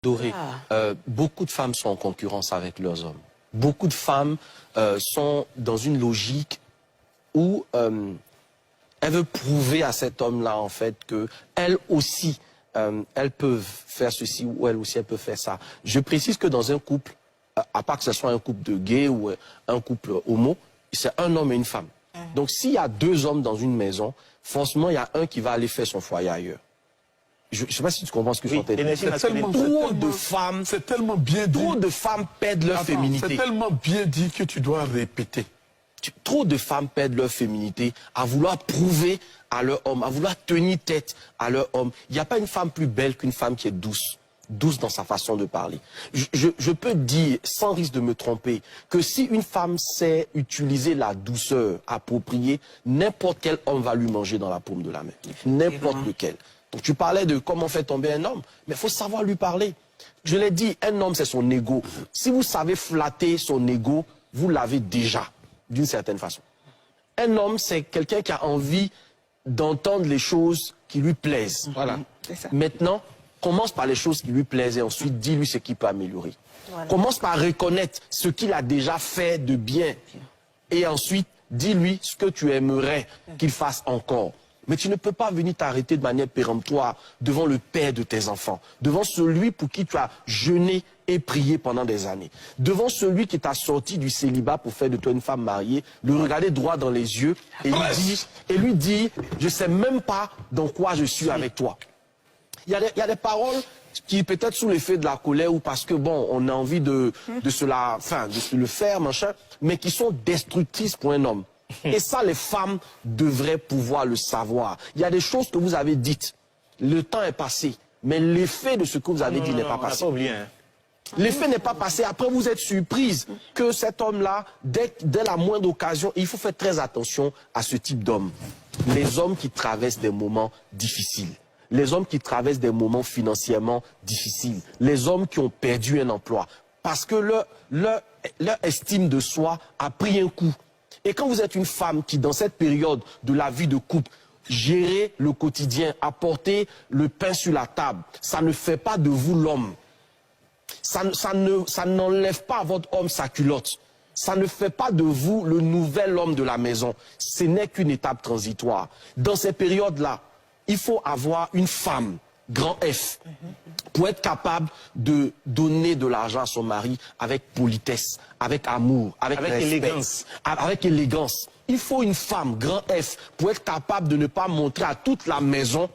Doré, beaucoup de femmes sont en concurrence avec leurs hommes. Beaucoup de femmes sont dans une logique où elles veulent prouver à cet homme-là, en fait, qu'elles aussi, elles peuvent faire ceci ou elles aussi, elles peuvent faire ça. Je précise que dans un couple, à part que ce soit un couple de gays ou un couple homo, c'est un homme et une femme. Donc, s'il y a deux hommes dans une maison, forcément, il y a un qui va aller faire son foyer ailleurs. Je ne sais pas si tu comprends ce que je suis en train de dire. Trop de femmes, c'est tellement bien dit. Trop de femmes perdent leur féminité. C'est tellement bien dit que tu dois répéter. Trop de femmes perdent leur féminité à vouloir prouver à leur homme, à vouloir tenir tête à leur homme. Il n'y a pas une femme plus belle qu'une femme qui est douce. Douce dans sa façon de parler. Je peux dire, sans risque de me tromper, que si une femme sait utiliser la douceur appropriée, n'importe quel homme va lui manger dans la paume de la main. N'importe lequel. Donc tu parlais de comment faire tomber un homme, mais il faut savoir lui parler. Je l'ai dit, un homme c'est son ego. Si vous savez flatter son ego, vous l'avez déjà, d'une certaine façon. Un homme c'est quelqu'un qui a envie d'entendre les choses qui lui plaisent. Voilà. Maintenant, commence par les choses qui lui plaisent et ensuite dis-lui ce qu'il peut améliorer. Voilà. Commence par reconnaître ce qu'il a déjà fait de bien. Et ensuite, dis-lui ce que tu aimerais qu'il fasse encore. Mais tu ne peux pas venir t'arrêter de manière péremptoire devant le père de tes enfants, devant celui pour qui tu as jeûné et prié pendant des années, devant celui qui t'a sorti du célibat pour faire de toi une femme mariée, le regarder droit dans les yeux et lui dire, je ne sais même pas dans quoi je suis avec toi. Il y a des paroles qui, peut-être sous l'effet de la colère ou parce que, bon, on a envie de se le faire, machin, mais qui sont destructrices pour un homme. Et ça, les femmes devraient pouvoir le savoir. Il y a des choses que vous avez dites. Le temps est passé, mais l'effet de ce que vous avez dit n'est pas passé. L'effet n'est pas passé. Après, vous êtes surprise que cet homme-là, dès la moindre occasion, il faut faire très attention à ce type d'homme. Les hommes qui traversent des moments difficiles. Les hommes qui traversent des moments financièrement difficiles. Les hommes qui ont perdu un emploi. Parce que leur estime de soi a pris un coup. Et quand vous êtes une femme qui, dans cette période de la vie de couple, gérer le quotidien, apporter le pain sur la table, ça ne fait pas de vous l'homme. Ça n'enlève pas à votre homme sa culotte. Ça ne fait pas de vous le nouvel homme de la maison. Ce n'est qu'une étape transitoire. Dans ces périodes-là, il faut avoir une femme, grand F, pour être capable de donner de l'argent à son mari avec politesse, avec amour, avec respect, avec élégance. Il faut une femme, grand F, pour être capable de ne pas montrer à toute la maison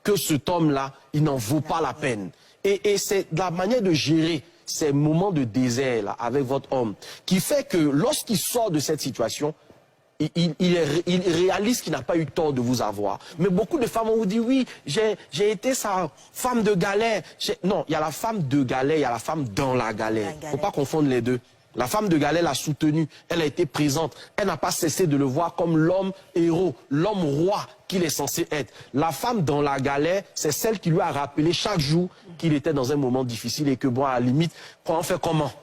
que cet homme-là, il n'en vaut pas la peine. Et c'est la manière de gérer ces moments de désert là, avec votre homme qui fait que lorsqu'il sort de cette situation, il réalise qu'il n'a pas eu tort de vous avoir. Mais beaucoup de femmes vont vous dire, oui, j'ai été sa femme de galère. Non, il y a la femme de galère, il y a la femme dans la galère. Il ne faut pas confondre les deux. La femme de galère l'a soutenu, elle a été présente. Elle n'a pas cessé de le voir comme l'homme héros, l'homme roi qu'il est censé être. La femme dans la galère, c'est celle qui lui a rappelé chaque jour qu'il était dans un moment difficile et que, bon, à la limite, on fait comment?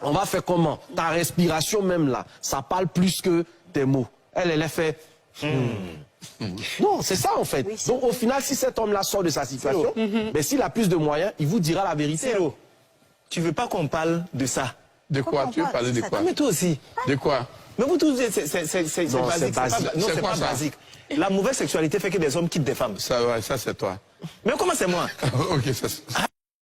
On va faire comment? Ta respiration même là, ça parle plus que tes mots. Elle a fait... Non, c'est ça en fait. Donc au final, si cet homme-là sort de sa situation, mais s'il a plus de moyens, il vous dira la vérité. Tu veux pas qu'on parle de ça? De quoi? Tu veux parler de quoi? Mais toi aussi. De quoi? Mais vous tous, c'est basique. Non, c'est pas basique. La mauvaise sexualité fait que des hommes quittent des femmes. Ça c'est toi. Mais comment c'est moi? Ok, ça